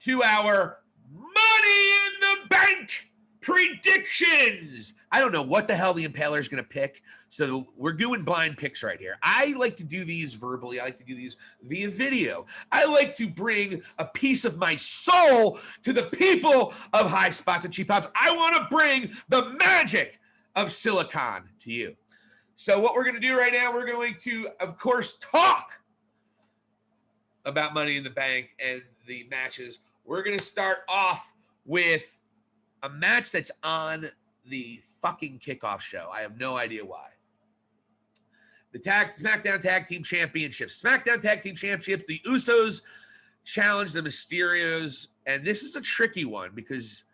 to our Money in the Bank predictions. I don't know what the hell the Impaler is going to pick, so we're doing blind picks right here. I like to do these verbally. I like to do these via video. I like to bring a piece of my soul to the people of High Spots and Cheap Pops. I want to bring the magic of Silicon to you. So what we're going to do right now, we're going to, of course, talk about Money in the Bank and the matches. We're going to start off with a match that's on the fucking kickoff show. I have no idea why. The SmackDown Tag Team Championships. SmackDown Tag Team Championships. The Usos challenge the Mysterios. And this is a tricky one because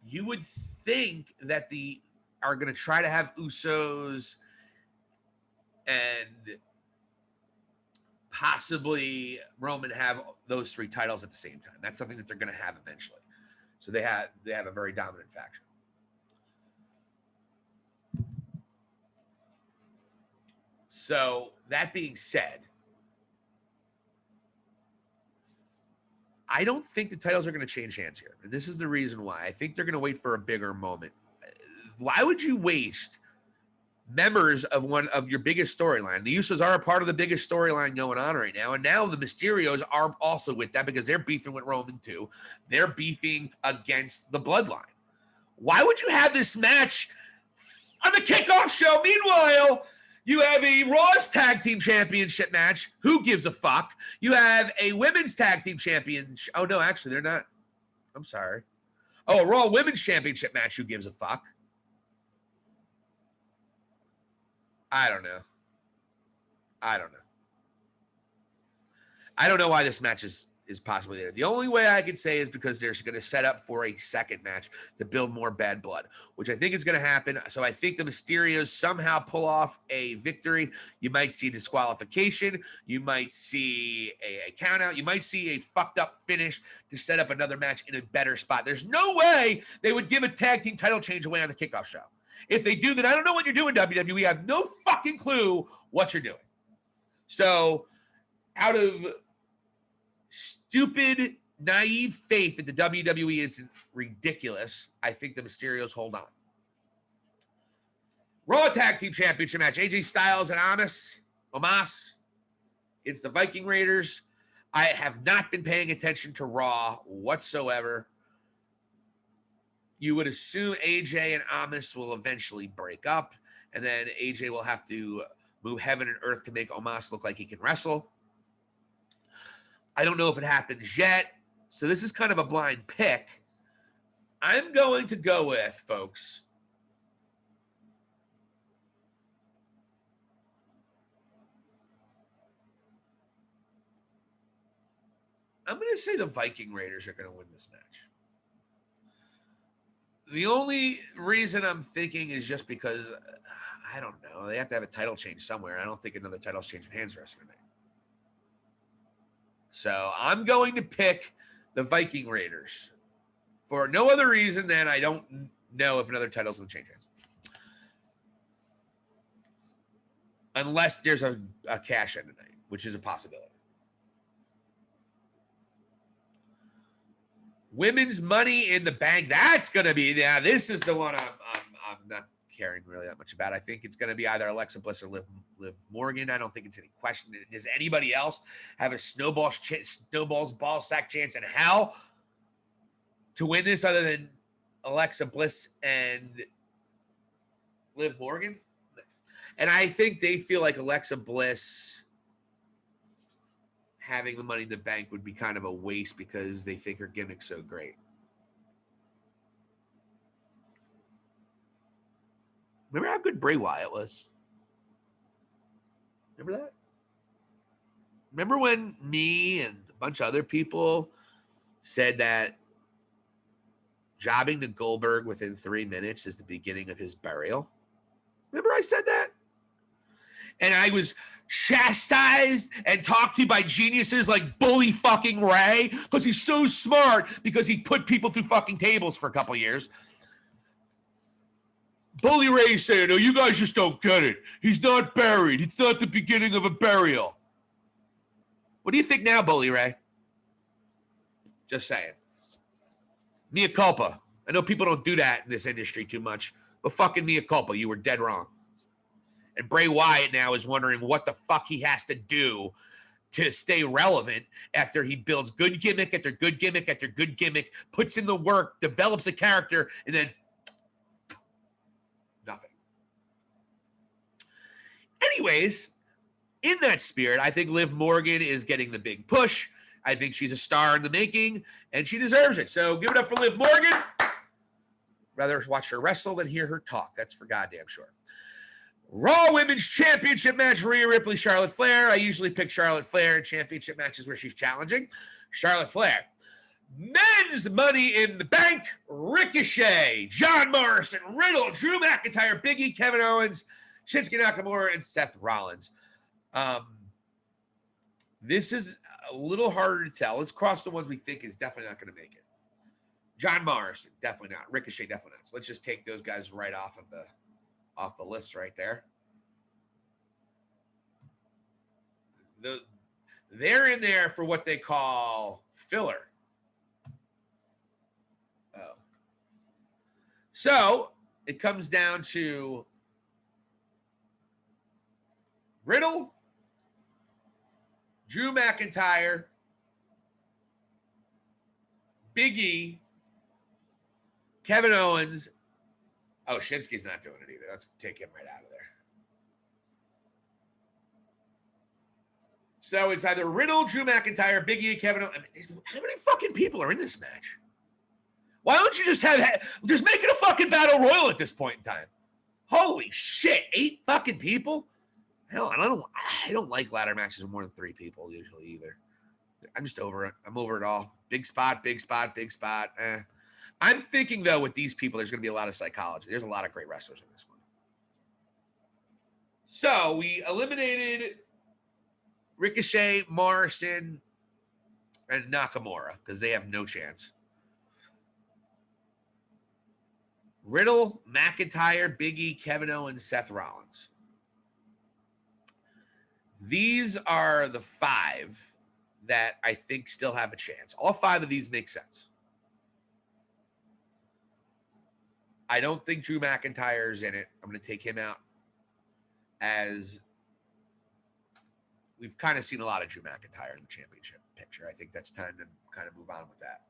you would think that the are going to try to have Usos and possibly Roman have those three titles at the same time. That's something that they're going to have eventually. So they have a very dominant faction. So that being said, I don't think the titles are going to change hands here. And this is the reason why. I think they're going to wait for a bigger moment. Why would you waste members of one of your biggest storyline? The Usos are a part of the biggest storyline going on right now. And now the Mysterios are also with that because they're beefing with Roman too. They're beefing against the Bloodline. Why would you have this match on the kickoff show? Meanwhile, you have a Raw's Tag Team Championship match. Who gives a fuck? You have a Women's Tag Team Championship. Oh, no, actually, they're not. I'm sorry. Oh, a Raw Women's Championship match. Who gives a fuck? I don't know. I don't know why this match is possibly there. The only way I could say is because they're going to set up for a second match to build more bad blood, which I think is going to happen. So I think the Mysterios somehow pull off a victory. You might see disqualification. You might see a count out. You might see a fucked up finish to set up another match in a better spot. There's no way they would give a tag team title change away on the kickoff show. If they do, then I don't know what you're doing, WWE. I have no fucking clue what you're doing. So out of stupid, naive faith that the WWE isn't ridiculous, I think the Mysterios hold on. Raw Tag Team Championship match. AJ Styles and Omos. It's the Viking Raiders. I have not been paying attention to Raw whatsoever. You would assume AJ and Omos will eventually break up, and then AJ will have to move heaven and earth to make Omos look like he can wrestle. I don't know if it happens yet, so this is kind of a blind pick. I'm going to go with, folks, I'm going to say the Viking Raiders are going to win this match. The only reason I'm thinking is just because, I don't know, they have to have a title change somewhere. I don't think another title's changing hands the rest of the night. So I'm going to pick the Viking Raiders for no other reason than I don't know if another title's going to change hands. Unless there's a cash in tonight, which is a possibility. Women's Money in the Bank. That's going to be, this is the one I'm not caring really that much about. I think it's going to be either Alexa Bliss or Liv Morgan. I don't think it's any question. Does anybody else have a snowball's ball sack chance in hell to win this other than Alexa Bliss and Liv Morgan? And I think they feel like Alexa Bliss having the Money in the Bank would be kind of a waste because they think her gimmick's so great. Remember how good Bray Wyatt was? Remember that? Remember when me and a bunch of other people said that jobbing to Goldberg within 3 minutes is the beginning of his burial? Remember I said that? And I was chastised and talked to by geniuses like Bully fucking Ray because he's so smart because he put people through fucking tables for a couple of years. Bully Ray saying, "Oh, you guys just don't get it. He's not buried. It's not the beginning of a burial." What do you think now, Bully Ray? Just saying. Mea culpa. I know people don't do that in this industry too much, but fucking mea culpa. You were dead wrong. And Bray Wyatt now is wondering what the fuck he has to do to stay relevant after he builds good gimmick after good gimmick after good gimmick, puts in the work, develops a character, and then nothing. Anyways, in that spirit, I think Liv Morgan is getting the big push. I think she's a star in the making, and she deserves it. So give it up for Liv Morgan. Rather watch her wrestle than hear her talk. That's for goddamn sure. Raw Women's Championship match, Rhea Ripley, Charlotte Flair. I usually pick Charlotte Flair in championship matches where she's challenging. Charlotte Flair. Men's Money in the Bank, Ricochet, John Morrison, Riddle, Drew McIntyre, Big E, Kevin Owens, Shinsuke Nakamura, and Seth Rollins. This is a little harder to tell. Let's cross the ones we think is definitely not going to make it. John Morrison, definitely not. Ricochet, definitely not. So let's just take those guys right off the list right there. They're in there for what they call filler. Oh. So it comes down to Riddle, Drew McIntyre, Big E, Kevin Owens. Oh, Shinsuke's not doing it either. Let's take him right out of there. So it's either Riddle, Drew McIntyre, Big E, Kevin Owens. I mean, how many fucking people are in this match? Why don't you just just make it a fucking battle royal at this point in time? Holy shit, 8 fucking people? Hell, I don't like ladder matches with more than 3 people usually either. I'm just over it. I'm over it all. Big spot, big spot, big spot. I'm thinking, though, with these people, there's going to be a lot of psychology. There's a lot of great wrestlers in this one. So we eliminated Ricochet, Morrison, and Nakamura because they have no chance. Riddle, McIntyre, Big E, Kevin Owens, Seth Rollins. These are the 5 that I think still have a chance. All 5 of these make sense. I don't think Drew McIntyre's in it. I'm going to take him out, as we've kind of seen a lot of Drew McIntyre in the championship picture. I think that's time to kind of move on with that.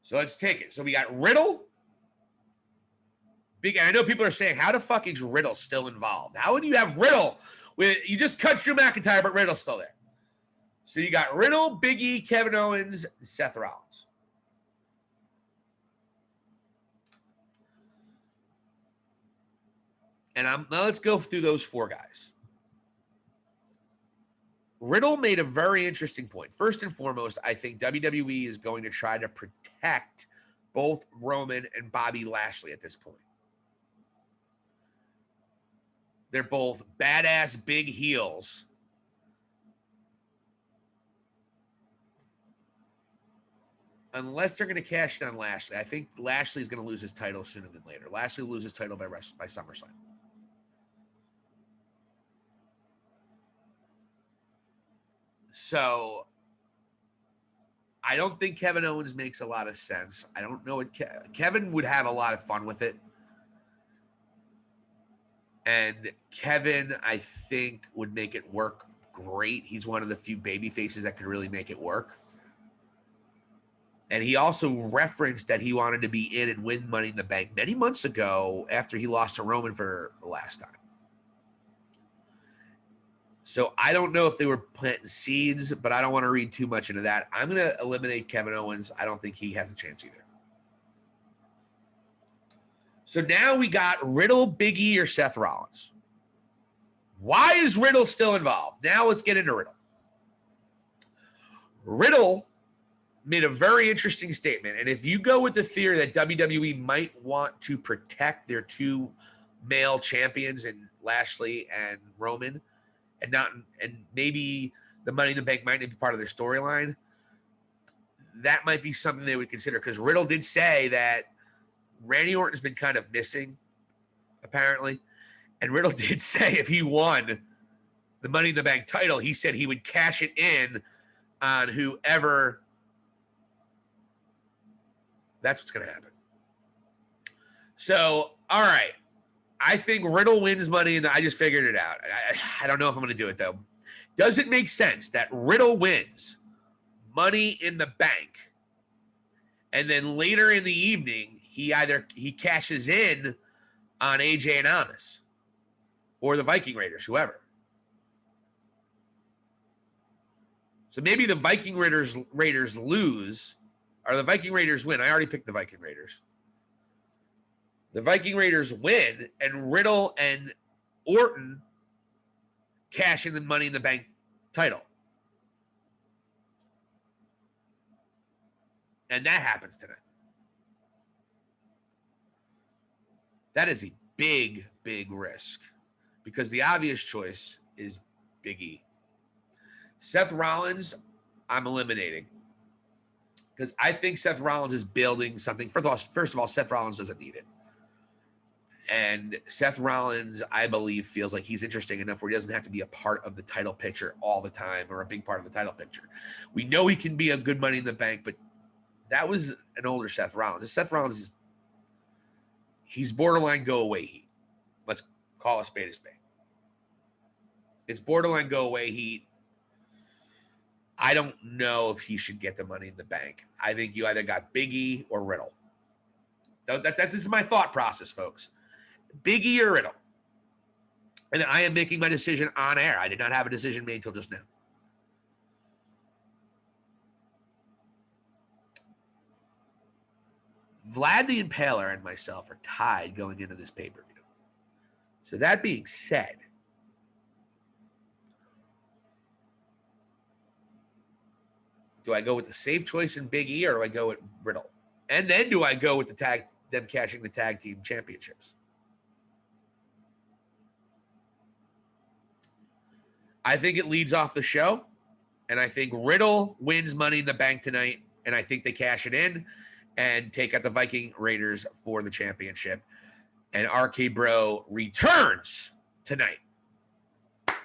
So let's take it. So we got Riddle. I know people are saying, how the fuck is Riddle still involved? How would you have Riddle you just cut Drew McIntyre, but Riddle's still there? So you got Riddle, Big E, Kevin Owens, and Seth Rollins. And now let's go through those 4 guys. Riddle made a very interesting point. First and foremost, I think WWE is going to try to protect both Roman and Bobby Lashley at this point. They're both badass big heels. Unless they're going to cash in on Lashley. I think Lashley's going to lose his title sooner than later. Lashley will lose his title by SummerSlam. So I don't think Kevin Owens makes a lot of sense. I don't know what Kevin would have a lot of fun with it. And Kevin, I think, would make it work great. He's one of the few baby faces that could really make it work. And he also referenced that he wanted to be in and win Money in the Bank many months ago after he lost to Roman for the last time. So I don't know if they were planting seeds, but I don't want to read too much into that. I'm going to eliminate Kevin Owens. I don't think he has a chance either. So now we got Riddle, Big E, or Seth Rollins. Why is Riddle still involved? Now let's get into Riddle. Riddle made a very interesting statement. And if you go with the theory that WWE might want to protect their 2 male champions in Lashley and Roman, and maybe the Money in the Bank might not be part of their storyline, that might be something they would consider. Because Riddle did say that Randy Orton's been kind of missing, apparently. And Riddle did say if he won the Money in the Bank title, he said he would cash it in on whoever. That's what's going to happen. So, all right. I think Riddle wins Money in the. I just figured it out. I don't know if I'm going to do it, though. Does it make sense that Riddle wins Money in the Bank, and then later in the evening, he cashes in on AJ and Amos or the Viking Raiders, whoever? So maybe the Viking Raiders lose, or the Viking Raiders win. I already picked the Viking Raiders. The Viking Raiders win, and Riddle and Orton cash in the Money in the Bank title. And that happens tonight. That is a big, big risk because the obvious choice is Big E. Seth Rollins, I'm eliminating because I think Seth Rollins is building something. First of all, Seth Rollins doesn't need it. And Seth Rollins, I believe, feels like he's interesting enough where he doesn't have to be a part of the title picture all the time or a big part of the title picture. We know he can be a good Money in the Bank, but that was an older Seth Rollins. Seth Rollins, he's borderline go-away heat. Let's call a spade a spade. It's borderline go-away heat. I don't know if he should get the Money in the Bank. I think you either got Big E or Riddle. This is my thought process, folks. Big E or Riddle. And I am making my decision on air. I did not have a decision made until just now. Vlad the Impaler and myself are tied going into this pay-per-view. So that being said, do I go with the safe choice in Big E or do I go with Riddle? And then do I go with them cashing the tag team championships? I think it leads off the show, and I think Riddle wins Money in the Bank tonight, and I think they cash it in and take out the Viking Raiders for the championship. And RK Bro returns tonight. That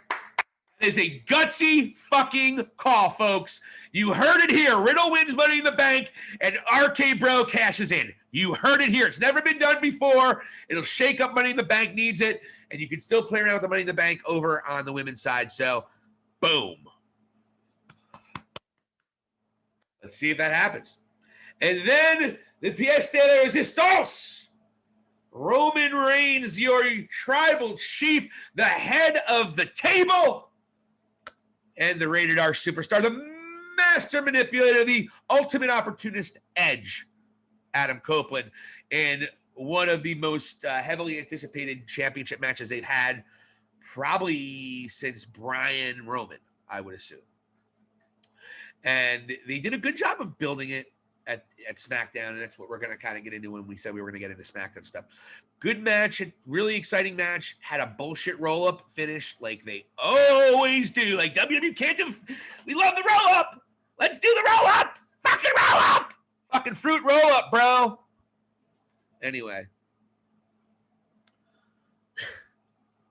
is a gutsy fucking call, folks. You heard it here. Riddle wins Money in the Bank, and RK Bro cashes in. You heard it here. It's never been done before. It'll shake up Money in the Bank, needs it, and you can still play around with the Money in the Bank over on the women's side. So, boom. Let's see if that happens. And then the pièce de la résistance. Roman Reigns, your tribal chief, the head of the table, and the rated R superstar, the master manipulator, the ultimate opportunist Edge, Adam Copeland, in one of the most heavily anticipated championship matches they've had probably since Bryan Roman, I would assume. And they did a good job of building it at SmackDown, and that's what we're going to kind of get into when we said we were going to get into SmackDown stuff. Good match, really exciting match. Had a bullshit roll-up finish like they always do. Like WWE can't do. We love the roll-up. Let's do the roll-up. Fucking roll-up. Fucking fruit roll-up, bro. Anyway.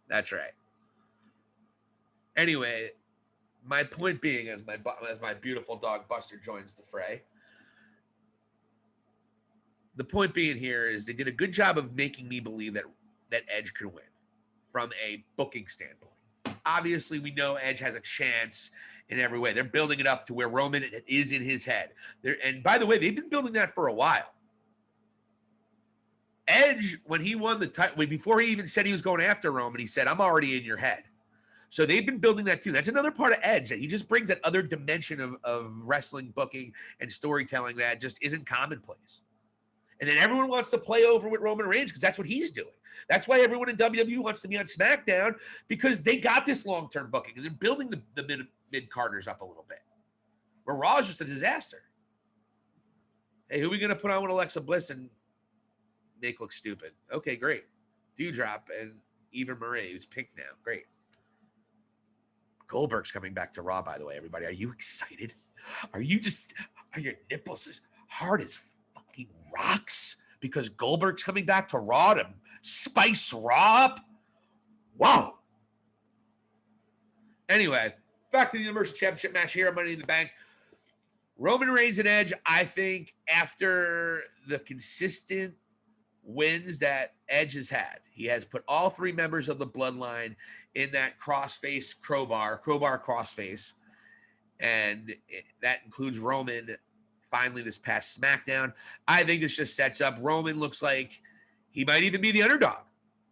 That's right. Anyway, my point being, as my beautiful dog Buster joins the fray, the point being here is they did a good job of making me believe that Edge could win from a booking standpoint. Obviously, we know Edge has a chance in every way. They're building it up to where Roman is in his head. And by the way, they've been building that for a while. Edge, when he won the title, before he even said he was going after Roman, he said, "I'm already in your head." So they've been building that too. That's another part of Edge, that he just brings that other dimension of wrestling booking and storytelling that just isn't commonplace. And then everyone wants to play over with Roman Reigns because that's what he's doing. That's why everyone in WWE wants to be on SmackDown, because they got this long-term booking and they're building the mid-carders up a little bit. Where Raw is just a disaster. Hey, who are we going to put on with Alexa Bliss and make look stupid? Okay, great. Dewdrop and Eva Marie, who's pink now. Great. Goldberg's coming back to Raw, by the way, everybody. Are you excited? Are your nipples as hard as fucking rocks because Goldberg's coming back to Raw to spice Raw up? Whoa. Anyway, back to the Universal Championship match here on Money in the Bank. Roman Reigns and Edge, I think after the consistent wins that Edge has had, he has put all three members of the bloodline in that crossface crowbar crossface. And that includes Roman finally this past SmackDown. I think this just sets up. Roman looks like he might even be the underdog.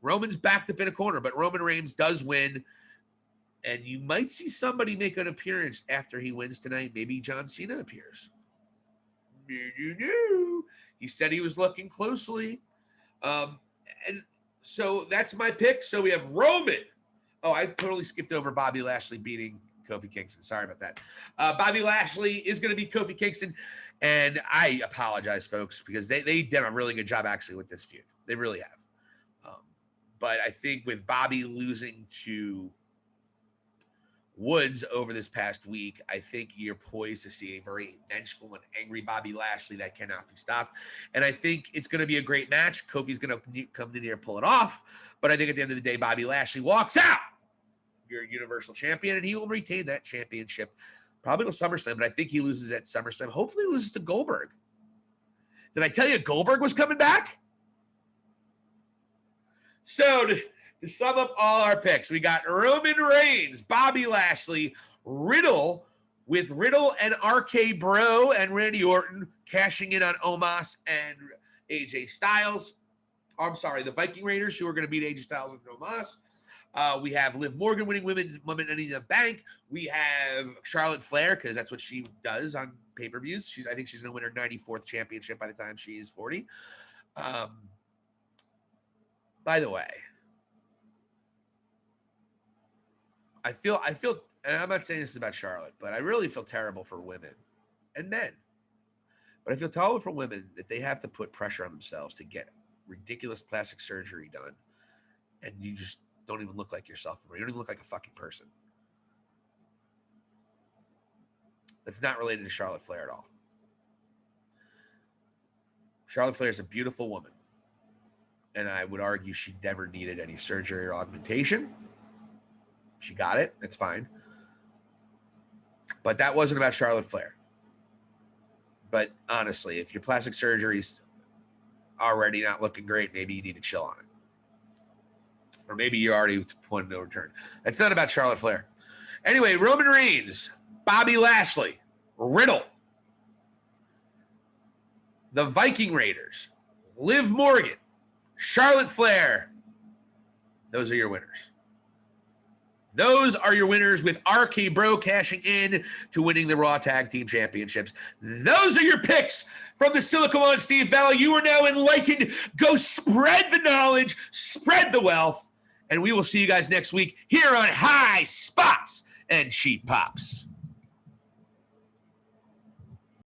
Roman's backed up in a corner, but Roman Reigns does win. And you might see somebody make an appearance after he wins tonight. Maybe John Cena appears. No. He said he was looking closely. And so that's my pick. So we have Roman. Oh, I totally skipped over Bobby Lashley beating Kofi Kingston. Sorry about that. Bobby Lashley is going to beat Kofi Kingston. And I apologize, folks, because they did a really good job actually with this feud. They really have. But I think with Bobby losing to Woods over this past week, I think you're poised to see a very vengeful and angry Bobby Lashley that cannot be stopped. And I think it's going to be a great match. Kofi's going to come in here and pull it off. But I think at the end of the day, Bobby Lashley walks out. You're Universal Champion, and he will retain that championship probably till SummerSlam, but I think he loses at SummerSlam. Hopefully he loses to Goldberg. Did I tell you Goldberg was coming back? So to sum up all our picks, we got Roman Reigns, Bobby Lashley, Riddle, with Riddle and RK Bro and Randy Orton cashing in on Omos and AJ Styles. I'm sorry, the Viking Raiders, who are going to beat AJ Styles and Omos. We have Liv Morgan winning Women's Money in the Bank. We have Charlotte Flair, because that's what she does on pay-per-views. I think she's going to win her 94th championship by the time she is 40. By the way, I feel, and I'm not saying this is about Charlotte, but I really feel terrible for women and men. But I feel terrible for women that they have to put pressure on themselves to get ridiculous plastic surgery done, and you just don't even look like yourself anymore. You don't even look like a fucking person. That's not related to Charlotte Flair at all. Charlotte Flair is a beautiful woman, and I would argue she never needed any surgery or augmentation. She got it. That's fine. But that wasn't about Charlotte Flair. But honestly, if your plastic surgery's already not looking great, maybe you need to chill on it. Or maybe you're already to point of no return. That's not about Charlotte Flair. Anyway, Roman Reigns, Bobby Lashley, Riddle, the Viking Raiders, Liv Morgan, Charlotte Flair. Those are your winners. Those are your winners, with RK Bro cashing in to winning the Raw Tag Team Championships. Those are your picks from the Silicon Valley Steve Valley. You are now enlightened. Go spread the knowledge, spread the wealth, and we will see you guys next week here on High Spots and Cheap Pops.